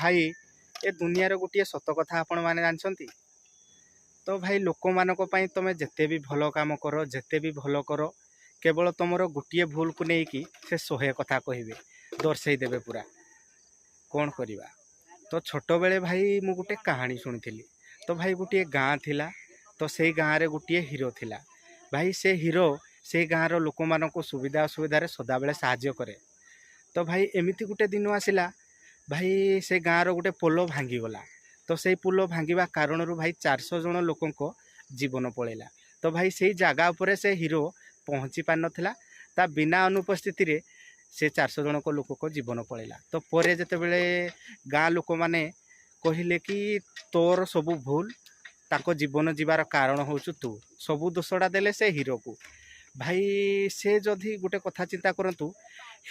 भाई ए दुनिया रो गोटे सत कथा आपण माने जानछंती। तो भाई लोक मानक पई तमे जेते भी भलो काम करो जेते भी भलो करो केवल तुमरो गोटे भूल को लेकिन से 100 कथा कहबे दर्शई देबे पूरा कौन करवा। तो छोट बेले भाई मु गोटे कहानी शुणी। तो भाई गोटे गाँ थिला। तो से गाँव रे गोटे हीरो थिला। भाई से हीरो से गाँव रो लोक मानक सुविधा असुविधा सदा बेले साहाय्य करे। तो भाई एमिति गोटे दिन आसिला भाई से गाँव रो गोटे पोल भांगी गला। तो से पोल भांगा कारण भाई 400 जन लोक जीवन पलैला। तो भाई से जगह उपर से हीरो पहुँची पार नथिला। ता बिना अनुपस्थिति रे से 400 जन को लोक को जीवन पलैला। तो परे जते बेले गाँ लोक माने कहिले कि तोर सबू भूल ताको जीवन जीवार कारण होचु तू सबू दोषटा देले से हीरो को। भाई से जदि गोटे कथा चिंता करंतु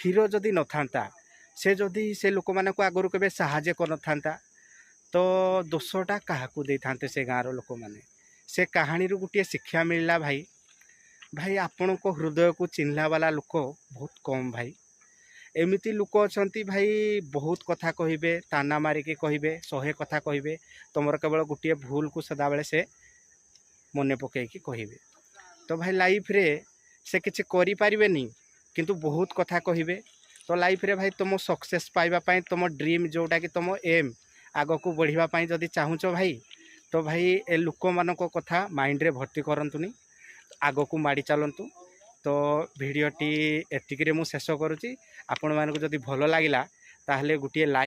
हीरो जदि न थांता से जदि से लोक माने को आगरु केबे सहाय्य कर न थांता तो दोषटा काहाकू दे थांते से गाँव रो लोक माने। से कहानी रू गोटे शिक्षा मिलला भाई। भाई आपण को हृदय को चिन्हला वाला लोक बहुत कम भाई। एमिति लोक अछंती भाई बहुत कथा कहिबे ताना मारिकी कहिबे 100 कथा कहिबे तुमर केवल गोटे भूल को सदा बेले से मने पकेकी कहिबे। तो भाई लाइफ रे से किछि करि पारिबेनी किंतु बहुत कथा कहिबे। तो लाइफ रे भाई तुम सक्सेस पाइबा पाई तुम ड्रीम जोटा कि तुम एम आग को बढ़िबा पाई जदि चाहूच भाई तो भाई ए लोक मानक कथा माइंड रे भर्ती करंतुनी आग को माड़ी चलंतु। तो भिडियोटी एतिकी रे मु शेष करूची। आपण मानक जदि भलो लागिला ताहले गुटिए लाइक